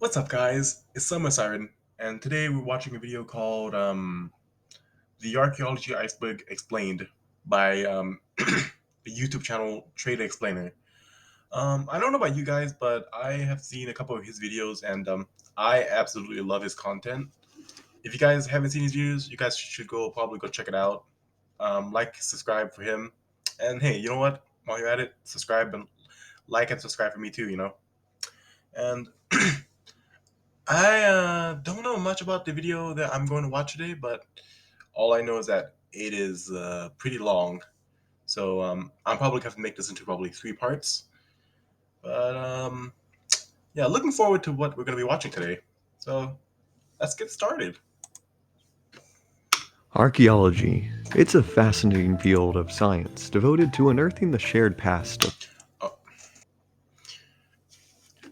What's up, guys? It's Summer Siren, and today we're watching a video called "The Archaeology Iceberg Explained" by the YouTube channel Trader Explainer. I don't know about you guys, but I have seen a couple of his videos, and I absolutely love his content. If you guys haven't seen his videos, you guys should probably go check it out. Like, subscribe for him, and hey, you know what? While you're at it, subscribe and like and subscribe for me too. And I don't know much about the video that I'm going to watch today, but all I know is that it is pretty long. So I'm probably going to have to make this into probably three parts. But yeah, looking forward to what we're going to be watching today. So let's get started. Archaeology. It's a fascinating field of science devoted to unearthing the shared past of Oh,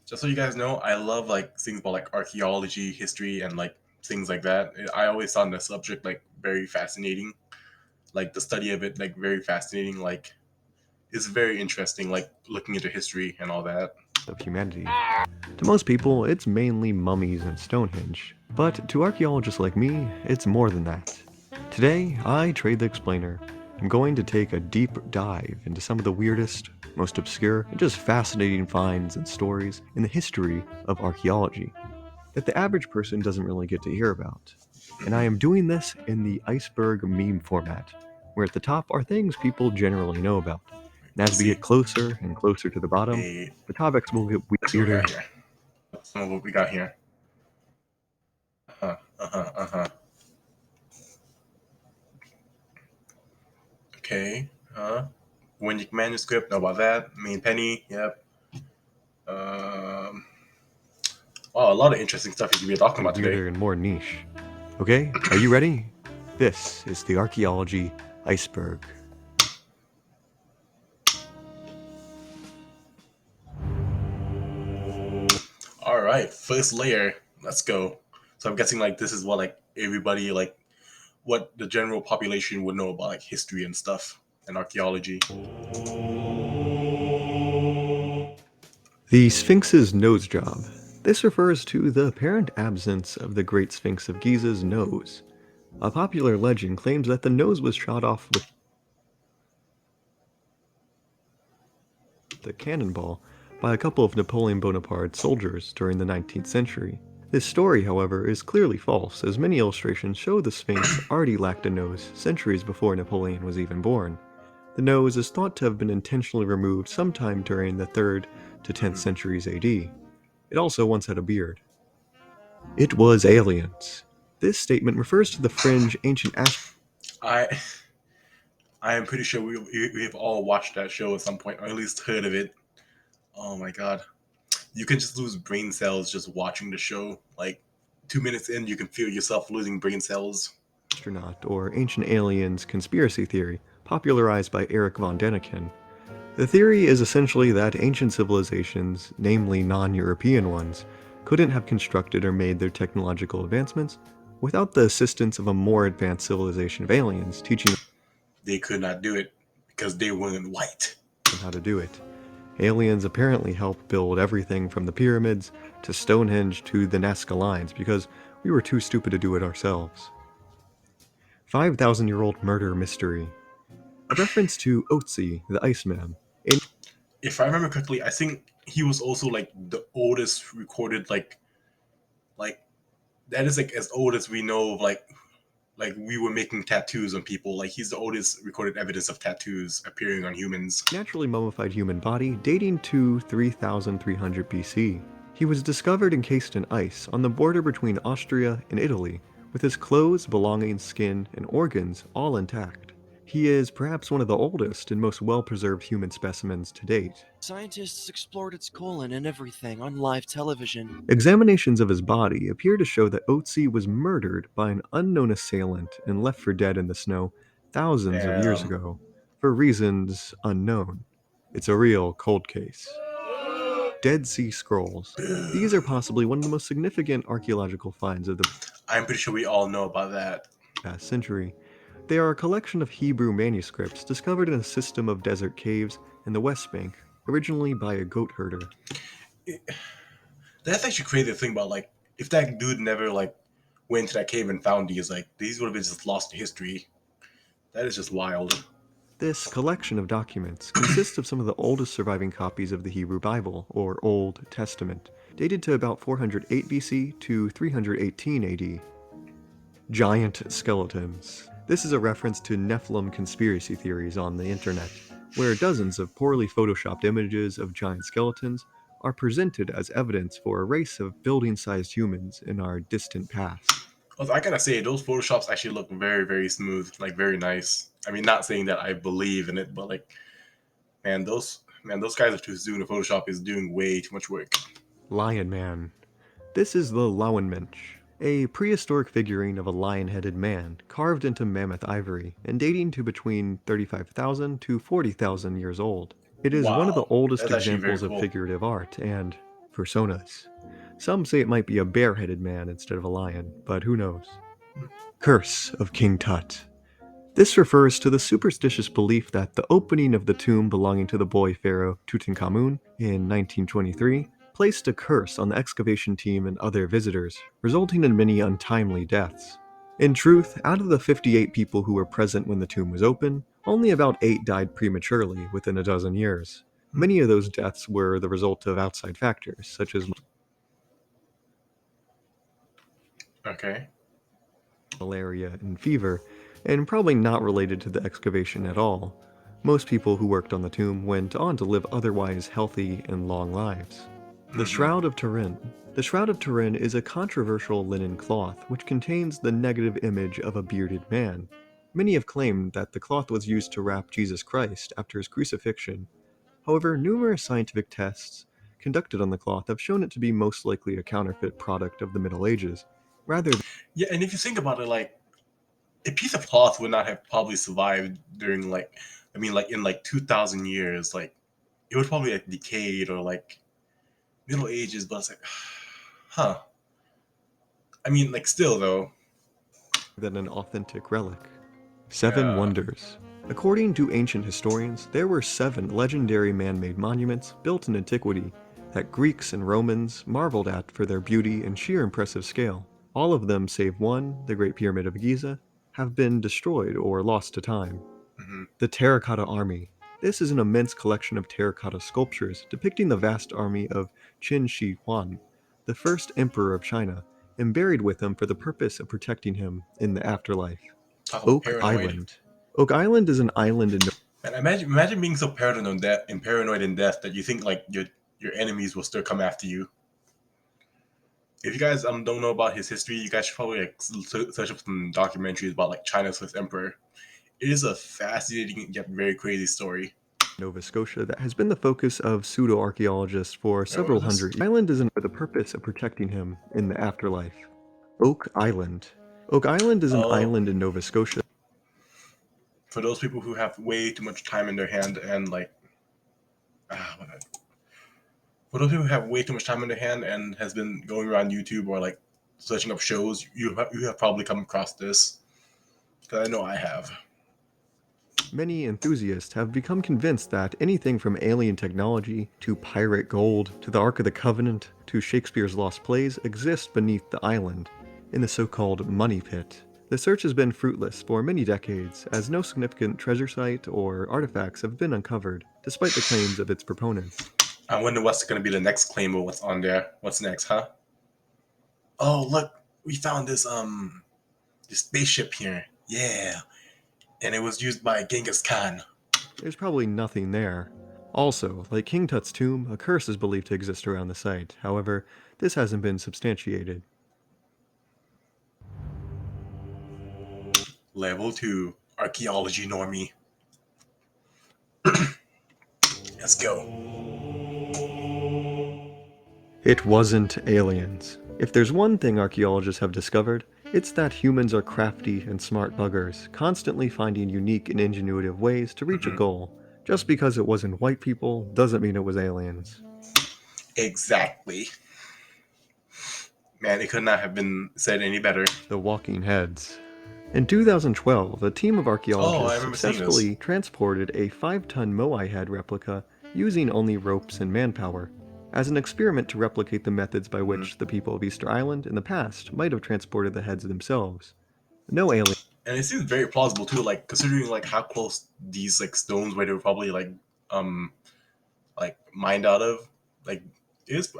just so you guys know, I love like things about like archaeology, history, and like things like that. I always found the subject like very fascinating. Like the study of it, like very fascinating. Like it's very interesting. Like looking into history and all that. humanity. To most people, it's mainly mummies and Stonehenge, but to archaeologists like me, it's more than that. Today, I, Trade the Explainer, am going to take a deep dive into some of the weirdest, most obscure, and just fascinating finds and stories in the history of archaeology that the average person doesn't really get to hear about. And I am doing this in the iceberg meme format, where at the top are things people generally know about. And as Let's we see. get closer and closer to the bottom, Hey, the topics will get let's see what we weirder. got here. Some of what we got here. Uh-huh. Okay. Windic manuscript. Know about that. Main penny. Yep. Um. Wow, a lot of interesting stuff you could be talking about today. Weirder and more niche. Okay, are you ready? This is the archaeology iceberg. All right, first layer. Let's go. So I'm guessing like this is what like everybody like what the general population would know about like history and stuff and archaeology. The Sphinx's nose job. This refers to the apparent absence of the Great Sphinx of Giza's nose. A popular legend claims that the nose was shot off with a cannonball by a couple of Napoleon Bonaparte's soldiers during the 19th century. This story, however, is clearly false, as many illustrations show the Sphinx already lacked a nose centuries before Napoleon was even born. The nose is thought to have been intentionally removed sometime during the 3rd to 10th Mhm. centuries AD. It also once had a beard. It was aliens. This statement refers to the fringe ancient I I am pretty sure we have all watched that show at some point, or at least heard of it. Oh my god, you can just lose brain cells just watching the show. Like 2 minutes in, you can feel yourself losing brain cells. astronaut or ancient aliens conspiracy theory, popularized by Eric von Däniken. The theory is essentially that ancient civilizations, namely non-European ones, couldn't have constructed or made their technological advancements without the assistance of a more advanced civilization of aliens teaching They could not do it because they weren't white. them how to do it. Aliens apparently helped build everything from the pyramids to Stonehenge to the Nazca Lines because we were too stupid to do it ourselves. 5,000-year-old murder mystery. A reference to Otzi, the Iceman. If I remember correctly, I think he was also like the oldest recorded like that is like as old as we know of like we were making tattoos on people. Like he's the oldest recorded evidence of tattoos appearing on humans. Naturally mummified human body dating to 3300 BC. He was discovered encased in ice on the border between Austria and Italy, with his clothes, belongings, skin, and organs all intact. He is perhaps one of the oldest and most well-preserved human specimens to date. Scientists explored its colon and everything on live television. Examinations of his body appear to show that Otzi was murdered by an unknown assailant and left for dead in the snow thousands of years Damn. ago, for reasons unknown. It's a real cold case. Dead Sea Scrolls. These are possibly one of the most significant archaeological finds of the I'm pretty sure we all know about that. past century. They are a collection of Hebrew manuscripts discovered in a system of desert caves in the West Bank, originally by a goat herder. That's actually crazy to think about. Like, if that dude never like went into that cave and found these, like these would have been just lost to history. That is just wild. This collection of documents consists of some of the oldest surviving copies of the Hebrew Bible, or Old Testament, dated to about 408 BC to 318 AD. Giant skeletons. This is a reference to Nephilim conspiracy theories on the internet, where dozens of poorly photoshopped images of giant skeletons are presented as evidence for a race of building-sized humans in our distant past. Also, I gotta say, those photoshops actually look very, very smooth, like very nice. I mean, not saying that I believe in it, but like, those guys are just doing the Photoshop is doing way too much work. Lion Man. This is the Lauenmensch, a prehistoric figurine of a lion-headed man carved into mammoth ivory and dating to between 35,000 to 40,000 years old. It is one of the Wow, oldest that's actually very examples of cool. figurative art and personas. Some say it might be a bear-headed man instead of a lion, but who knows? Curse of King Tut. This refers to the superstitious belief that the opening of the tomb belonging to the boy pharaoh Tutankhamun in 1923 placed a curse on the excavation team and other visitors, resulting in many untimely deaths. In truth, out of the 58 people who were present when the tomb was open, only about 8 died prematurely within a dozen years. Many of those deaths were the result of outside factors, such as Okay. malaria and fever, and probably not related to the excavation at all. Most people who worked on the tomb went on to live otherwise healthy and long lives. The Mm-hmm. Shroud of Turin. The Shroud of Turin is a controversial linen cloth which contains the negative image of a bearded man. Many have claimed that the cloth was used to wrap Jesus Christ after his crucifixion. However, numerous scientific tests conducted on the cloth have shown it to be most likely a counterfeit product of the Middle Ages, rather than Yeah, and if you think about it, like a piece of cloth would not have probably survived during like, I mean, like in like 2,000 years. Like it would probably like decayed or like Middle Ages. But it's like, huh. I mean, like still though. an authentic relic. Seven Yeah. Wonders. According to ancient historians, there were 7 legendary man-made monuments built in antiquity that Greeks and Romans marveled at for their beauty and sheer impressive scale. All of them save one, the Great Pyramid of Giza, have been destroyed or lost to time. Hmm. The Terracotta Army. This is an immense collection of terracotta sculptures depicting the vast army of Qin Shi Huang, the first emperor of China, and buried with him for the purpose of protecting him in the afterlife. Talk about Oak paranoid. Island. Oak Island is an island in And imagine being so paranoid in death that you think like your enemies will still come after you. If you guys don't know about his history, you guys should probably like search up some documentaries about like China's first emperor. It is a fascinating yet very crazy story. Nova Scotia that has been the focus of pseudo-archaeologists for Wait, what several was this? hundred years. The island is for the purpose of protecting him in the afterlife. Oak Island. Oak Island is an Oh, island in Nova Scotia. for those people who have way too much time in their hand and like, what for those people who have way too much time in their hand and has been going around YouTube or like searching up shows, you have probably come across this because I know I have. Many enthusiasts have become convinced that anything from alien technology, to pirate gold, to the Ark of the Covenant, to Shakespeare's lost plays exists beneath the island, in the so-called Money Pit. The search has been fruitless for many decades, as no significant treasure site or artifacts have been uncovered, despite the claims of its proponents. I wonder what's going to be the next claim or what's on there. What's next, huh? Oh, look, we found this spaceship here. Yeah, and it was used by Genghis Khan. There's probably nothing there. Also, like King Tut's tomb, a curse is believed to exist around the site. However, this hasn't been substantiated. Level 2, archaeology normie. Let's go. It wasn't aliens. If there's one thing archaeologists have discovered, it's that humans are crafty and smart buggers, constantly finding unique and ingenuitive ways to reach a Hmm. goal. Just because it wasn't white people doesn't mean it was aliens. Exactly. Man, it could not have been said any better. The Walking Heads. In 2012, a team of Oh, I archaeologists remember seeing this. successfully transported a 5-ton Moai head replica using only ropes and manpower. as an experiment to replicate the methods by Mhm. which the people of Easter Island in the past might have transported the heads themselves. No alien And it seems very plausible too, like considering like how close these like stones where they were probably um like mined out of, like it is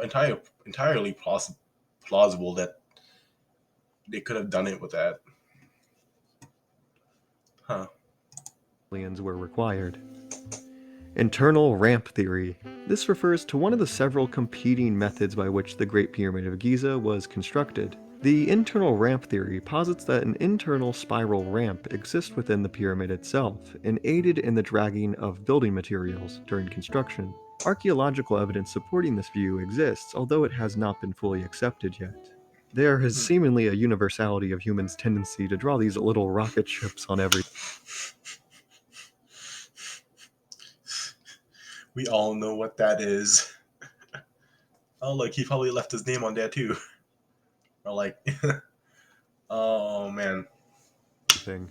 entirely plausible that they could have done it with that. Huh. aliens were required. Internal ramp theory. This refers to one of the several competing methods by which the Great Pyramid of Giza was constructed. The internal ramp theory posits that an internal spiral ramp exists within the pyramid itself and aided in the dragging of building materials during construction. Archaeological evidence supporting this view exists, although it has not been fully accepted yet. There is Hmm. seemingly a universality of humans' tendency to draw these little rocket ships on every. We all know what that is. Oh look, he probably left his name on there too. Or like, oh man. Thing.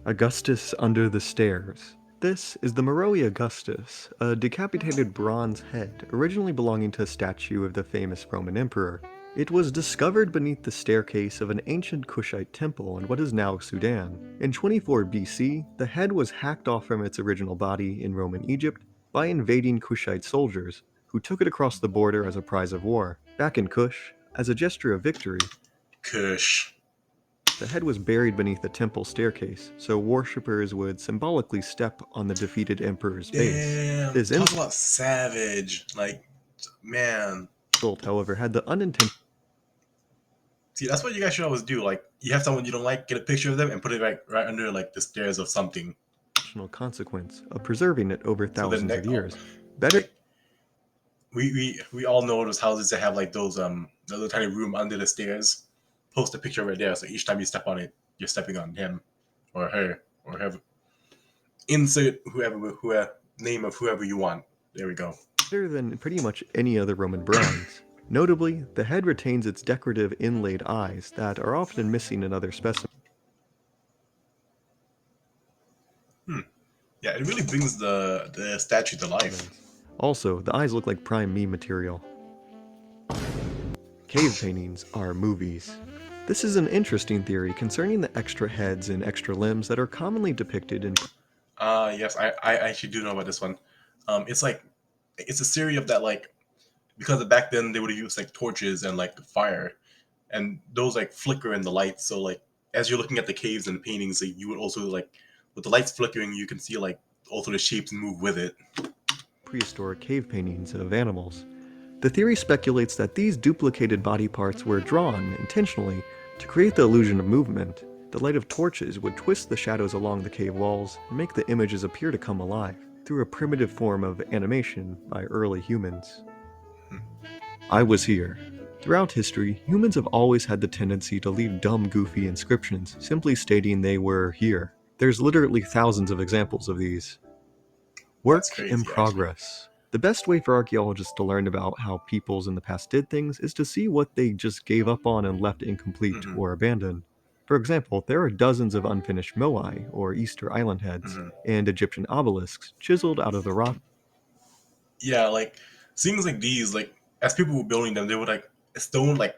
Augustus under the stairs. This is the Meroe Augustus, a decapitated bronze head originally belonging to a statue of the famous Roman emperor. It was discovered beneath the staircase of an ancient Kushite temple in what is now Sudan. In 24 BC, the head was hacked off from its original body in Roman Egypt by invading Kushite soldiers, who took it across the border as a prize of war. Back in Kush, as a gesture of victory, Kush. the head was buried beneath the temple staircase, so worshippers would symbolically step on the defeated emperor's face. Damn. This Talk about savage. Like, man. insult, however, had the unintentional See, that's what you guys should always do. Like, you have someone you don't like, get a picture of them, and put it right under like the stairs of something. consequence of preserving it over So then, thousands of years. Better like, we all know those houses that have like those the little tiny room under the stairs. Post a picture right there, so each time you step on it, you're stepping on him or her or whoever. Insert whoever name of whoever you want. There we go. than pretty much any other Roman bronze. Notably, the head retains its decorative inlaid eyes that are often missing in other specimens. Yeah, it really brings the statue to life. Also, the eyes look like prime meme material. Cave paintings are movies. This is an interesting theory concerning the extra heads and extra limbs that are commonly depicted in. Yes, I actually do know about this one. It's like it's a theory of that like because back then they would have used like torches and like fire, and those like flicker in the light. So like as you're looking at the caves and the paintings, like, you would also like with the lights flickering, you can see like also the shapes move with it. Prehistoric cave paintings of animals. The theory speculates that these duplicated body parts were drawn intentionally to create the illusion of movement. The light of torches would twist the shadows along the cave walls and make the images appear to come alive through a primitive form of animation by early humans. I was here. Throughout history, humans have always had the tendency to leave dumb, goofy inscriptions simply stating they were here. There's literally thousands of examples of these. Work That's crazy, in actually. progress. The best way for archaeologists to learn about how peoples in the past did things is to see what they just gave up on and left incomplete Mhm. or abandoned. For example, there are dozens of unfinished moai, or Easter Island heads, Mhm. and Egyptian obelisks chiseled out of the rock. Yeah, like things like these, like as people were building them, they would like a stone. Like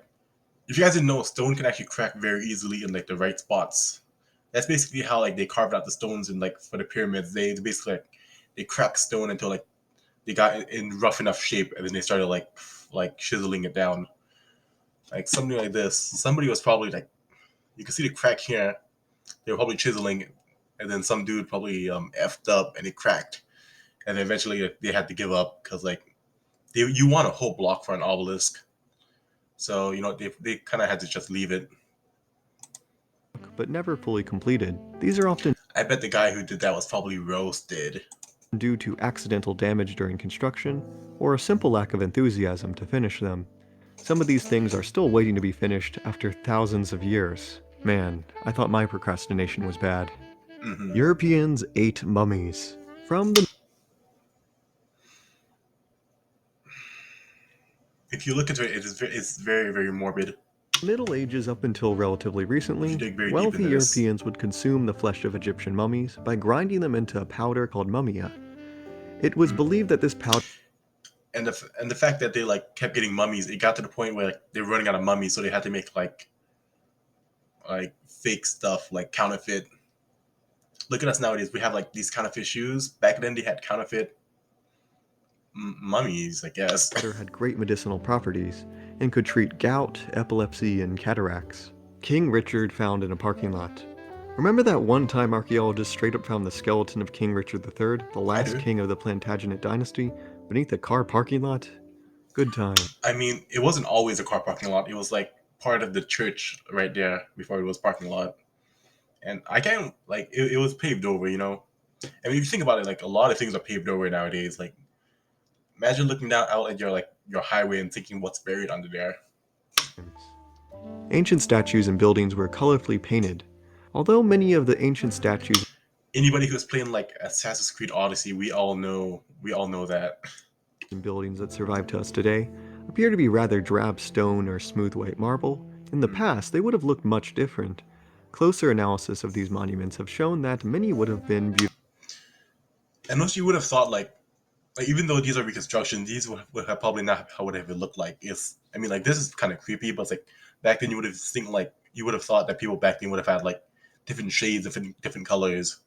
if you guys didn't know, stone can actually crack very easily in like the right spots. That's basically how like they carved out the stones and like for the pyramids. They basically like they cracked stone until like they got it in rough enough shape, and then they started like chiseling it down. Like something like this. Somebody was probably like you can see the crack here. They were probably chiseling it, and then some dude probably effed up and it cracked, and then eventually they had to give up because like you want a whole block for an obelisk, so you know they kind of had to just leave it. But never fully completed. These are often I bet the guy who did that was probably roasted. due to accidental damage during construction, or a simple lack of enthusiasm to finish them. Some of these things are still waiting to be finished after thousands of years. Man, I thought my procrastination was bad. Hmm. Europeans ate mummies. From the If you look into it, it's very very morbid. Middle Ages up until relatively If you recently, dig very deep wealthy into this, Europeans would consume the flesh of Egyptian mummies by grinding them into a powder called mummia. It was believed that this powder and the fact that they like kept getting mummies, it got to the point where like they were running out of mummies, so they had to make like fake stuff, like counterfeit. Look at us nowadays. We have like these counterfeit shoes. Back then, they had counterfeit mummies, I guess. Water had great medicinal properties and could treat gout, epilepsy, and cataracts. King Richard found in a parking lot. Remember that one time archaeologists straight up found the skeleton of King Richard III, the I last do. king of the Plantagenet dynasty, beneath a car parking lot? Good time. I mean, it wasn't always a car parking lot. It was like part of the church right there before it was parking lot. And I can't like it was paved over, you know. I mean, if you think about it, like a lot of things are paved over nowadays. Like, imagine looking down out at your highway and thinking what's buried under there. Ancient statues and buildings were colorfully painted. Although many of the ancient statues Anybody who's playing like Assassin's Creed Odyssey, we all know that. and buildings that survive to us today appear to be rather drab stone or smooth white marble, in the past they would have looked much different. Closer analysis of these monuments have shown that many would have been beautiful. And most you would have thought like even though these are reconstructions, these would have probably not how would have it looked like. It's I mean like this is kind of creepy, but it's like back then you would have thought that people back then would have had like different shades, different colors,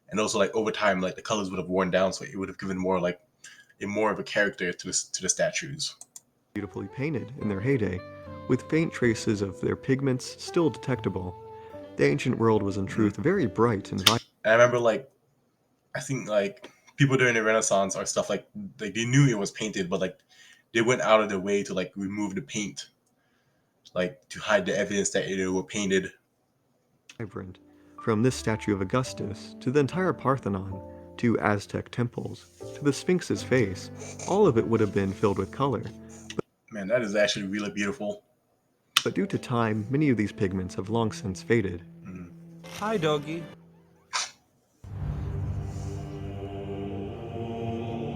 and also like over time like the colors would have worn down, so it would have given more of a character to the statues. Beautifully painted in their heyday, with faint traces of their pigments still detectable. The ancient world was in truth very bright and vibrant. And I remember like I think like people during the Renaissance or stuff like they knew it was painted, but like they went out of their way to like remove the paint, like to hide the evidence that it were painted. From this statue of Augustus, to the entire Parthenon, to Aztec temples, to the Sphinx's face, all of it would have been filled with color. Man, that is actually really beautiful. But due to time, many of these pigments have long since faded. Mm. Hi, doggy.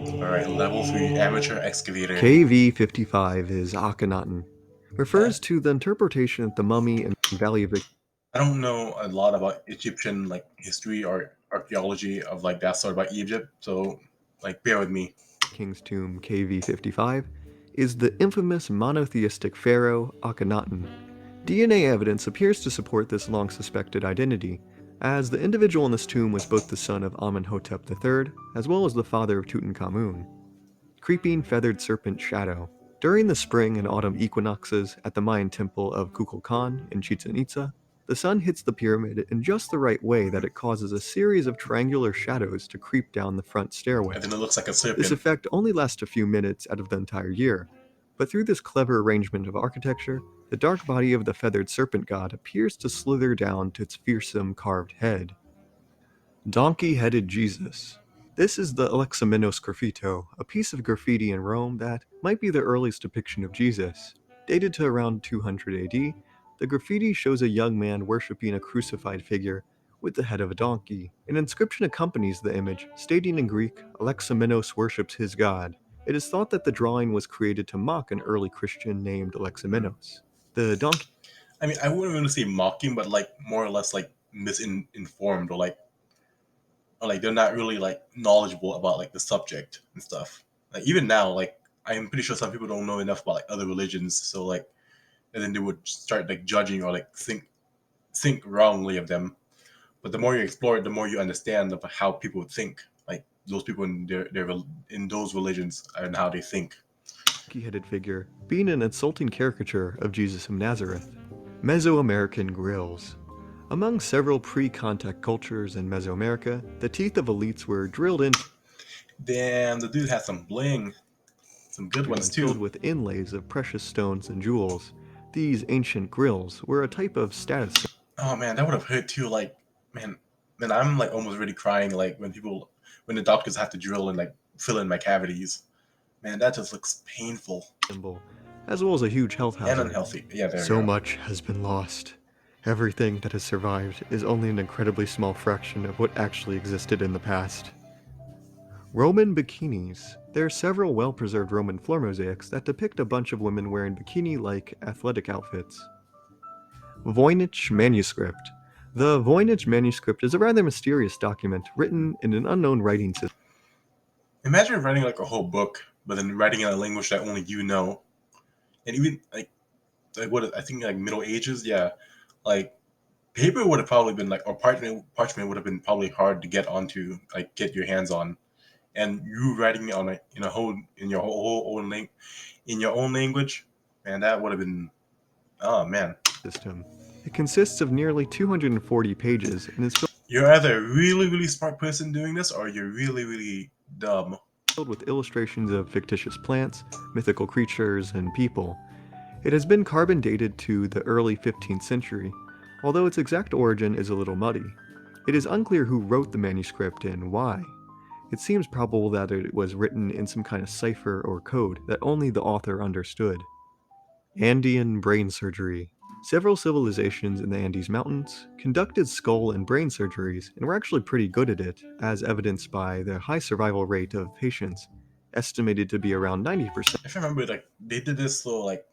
All right, level 3 amateur excavator. KV-55 is Akhenaten. Refers to the interpretation that the mummy and Valley of Victory I don't know a lot about Egyptian like history or archaeology of like that sort about Egypt, so like bear with me. King's tomb KV-55 is the infamous monotheistic pharaoh Akhenaten. DNA evidence appears to support this long-suspected identity, as the individual in this tomb was both the son of Amenhotep III, as well as the father of Tutankhamun. Creeping feathered serpent shadow. During the spring and autumn equinoxes at the Mayan temple of Kukulkan in Chichen Itza, the sun hits the pyramid in just the right way that it causes a series of triangular shadows to creep down the front stairway. And then it looks like a This serpent. effect only lasts a few minutes out of the entire year, but through this clever arrangement of architecture, the dark body of the feathered serpent god appears to slither down to its fearsome carved head. Donkey-headed Jesus. This is the Alexamenos graffito, a piece of graffiti in Rome that might be the earliest depiction of Jesus. Dated to around 200 AD, the graffiti shows a young man worshipping a crucified figure with the head of a donkey. An inscription accompanies the image, stating in Greek, Alexamenos worships his god. It is thought that the drawing was created to mock an early Christian named Alexamenos. The donkey I mean, I wouldn't really say mocking, but like more or less like misinformed or like they're not really like knowledgeable about like the subject and stuff. Like even now, like I'm pretty sure some people don't know enough about like other religions, so like and then they would start like judging or like think wrongly of them. But the more you explore it, the more you understand about how people think, like those people in in those religions and how they think. headed figure being an insulting caricature of Jesus of Nazareth. Mesoamerican grills. Among several pre-contact cultures in Mesoamerica, the teeth of elites were drilled into Damn, the dude has some bling, some good ones and filled too. with inlays of precious stones and jewels. These ancient grills were a type of status symbol. Oh man, that would have hurt too. Like, man, I'm like almost really crying. Like when the doctors have to drill and like fill in my cavities. Man, that just looks painful As well as a huge health and hazard. unhealthy. Yeah, there So we go. much has been lost. Everything that has survived is only an incredibly small fraction of what actually existed in the past. Roman bikinis. There are several well-preserved Roman floor mosaics that depict a bunch of women wearing bikini-like athletic outfits. Voynich manuscript. The Voynich manuscript is a rather mysterious document written in an unknown writing system. Imagine writing like a whole book but then writing in a language that only you know. And even like what I think like Middle Ages, yeah, like paper would have probably been like, or parchment would have been probably hard to get onto, like get your hands on. And you writing on a in a whole in your whole own in your own language, man, that would have been, oh man. System. It consists of nearly 240 pages and is You're either a really really smart person doing this, or you're really really dumb. filled with illustrations of fictitious plants, mythical creatures, and people. It has been carbon dated to the early 15th century, although its exact origin is a little muddy. It is unclear who wrote the manuscript and why. It seems probable that it was written in some kind of cipher or code that only the author understood. Andean brain surgery. Several civilizations in the Andes Mountains conducted skull and brain surgeries and were actually pretty good at it, as evidenced by the high survival rate of patients, estimated to be around 90%. If I remember, like they did this so like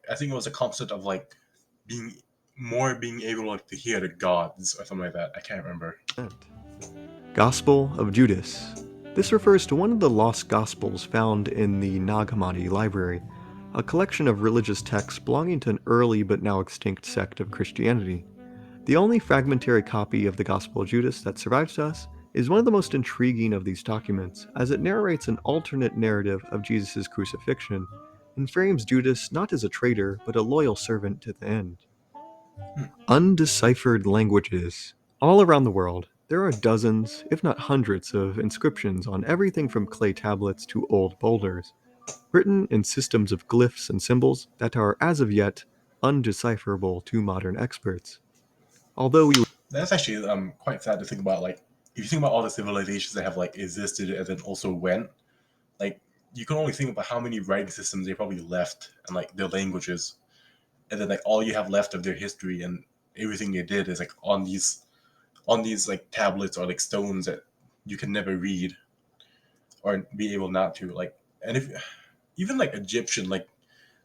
I think it was a concept of like being being able like to hear the gods or something like that. I can't remember. Gospel of Judas. This refers to one of the lost Gospels found in the Nag Hammadi Library, a collection of religious texts belonging to an early but now extinct sect of Christianity. The only fragmentary copy of the Gospel of Judas that survives to us is one of the most intriguing of these documents, as it narrates an alternate narrative of Jesus' crucifixion and frames Judas not as a traitor but a loyal servant to the end. Undeciphered languages. All around the world, there are dozens, if not hundreds, of inscriptions on everything from clay tablets to old boulders, written in systems of glyphs and symbols that are as of yet undecipherable to modern experts. Although we That's actually quite sad to think about. Like if you think about all the civilizations that have like existed and then also went, like you can only think about how many writing systems they probably left and like their languages, and then like all you have left of their history and everything they did is like on these like tablets or like stones that you can never read or be able not to like. And if even like Egyptian, like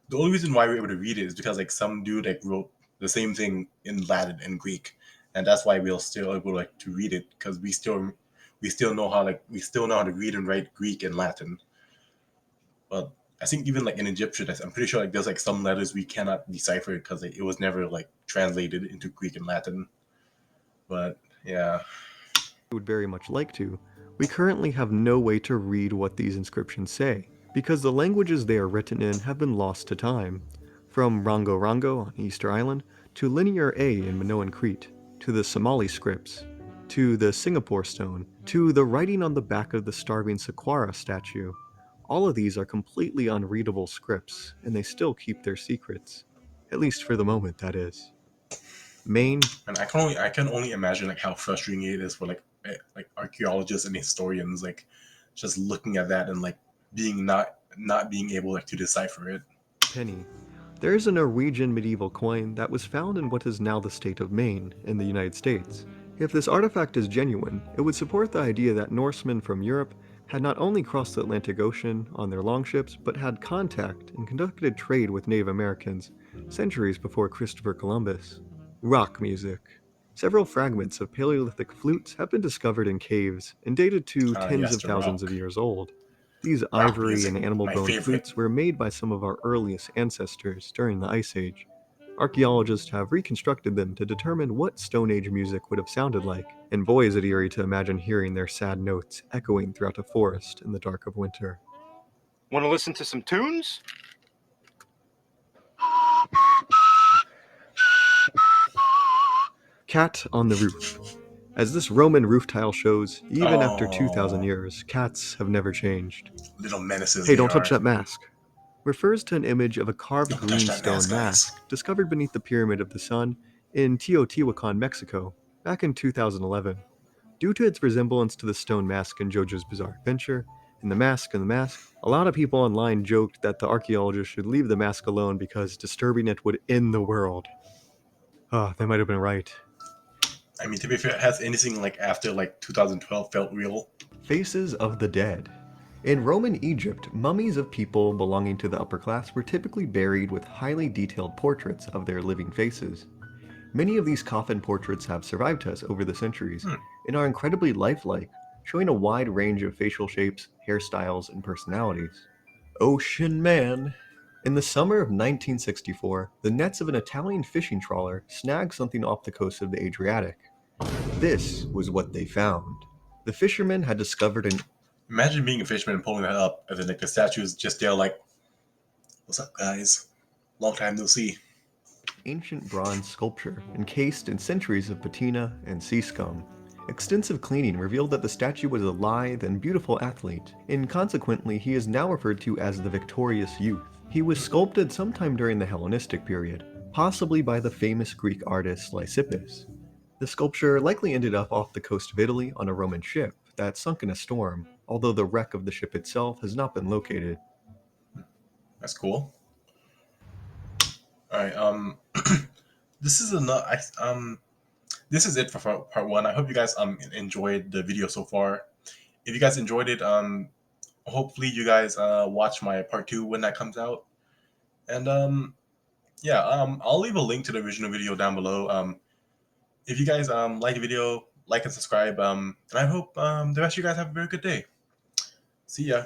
the only reason why we're able to read it is because like some dude like wrote the same thing in Latin and Greek, and that's why we're still able like to read it, because we still know how like we still know how to read and write Greek and Latin. But I think even like in Egyptian, I'm pretty sure like there's like some letters we cannot decipher because like, it was never like translated into Greek and Latin. But yeah, would very much like to, we currently have no way to read what these inscriptions say, because the languages they are written in have been lost to time. From Rongo Rongo on Easter Island, to Linear A in Minoan Crete, to the Somali scripts, to the Singapore stone, to the writing on the back of the starving Saqqara statue. All of these are completely unreadable scripts, and they still keep their secrets. At least for the moment, that is. Main and I can only imagine like how frustrating it is for like archaeologists and historians, like just looking at that and like being not being able like to decipher it. penny. There is a Norwegian medieval coin that was found in what is now the state of Maine, in the United States. If this artifact is genuine, it would support the idea that Norsemen from Europe had not only crossed the Atlantic Ocean on their longships, but had contact and conducted trade with Native Americans centuries before Christopher Columbus. Rock music. Several fragments of Paleolithic flutes have been discovered in caves and dated to tens Yes, of the thousands of rock years old. These rock ivory music, and animal my bone favorite. flutes were made by some of our earliest ancestors during the Ice Age. Archaeologists have reconstructed them to determine what Stone Age music would have sounded like, and boy is it eerie to imagine hearing their sad notes echoing throughout a forest in the dark of winter. Want to listen to some tunes? Cat on the Roof. As this Roman roof tile shows, even after 2,000 Oh, years, cats have never changed. little menaces Hey, they don't touch are. that mask. Refers to an image of a carved Don't touch that greenstone mask, guys. mask discovered beneath the Pyramid of the Sun in Teotihuacan, Mexico, back in 2011. Due to its resemblance to the stone mask in JoJo's Bizarre Adventure, and the mask, a lot of people online joked that the archaeologist should leave the mask alone because disturbing it would end the world. Ah, they might have been right. I mean, to be fair, has anything like after like 2012 felt real? Faces of the dead. In Roman Egypt, mummies of people belonging to the upper class were typically buried with highly detailed portraits of their living faces. Many of these coffin portraits have survived to us over the centuries Hmm. and are incredibly lifelike, showing a wide range of facial shapes, hairstyles, and personalities. Ocean Man. In the summer of 1964, the nets of an Italian fishing trawler snagged something off the coast of the Adriatic. This was what they found. The fishermen had discovered an Imagine being a fisherman and pulling that up, and then like the statue is just there, like, "What's up, guys? Long time no see." ancient bronze sculpture encased in centuries of patina and sea scum. Extensive cleaning revealed that the statue was a lithe and beautiful athlete, and consequently he is now referred to as the victorious youth. He was sculpted sometime during the Hellenistic period, possibly by the famous Greek artist Lysippus. The sculpture likely ended up off the coast of Italy on a Roman ship that sunk in a storm, although the wreck of the ship itself has not been located. That's cool. All right. This is enough. This is it for part one. I hope you guys enjoyed the video so far. If you guys enjoyed it, hopefully you guys watch my part two when that comes out. And yeah, I'll leave a link to the original video down below. If you guys like the video, like and subscribe. And I hope the rest of you guys have a very good day. See ya.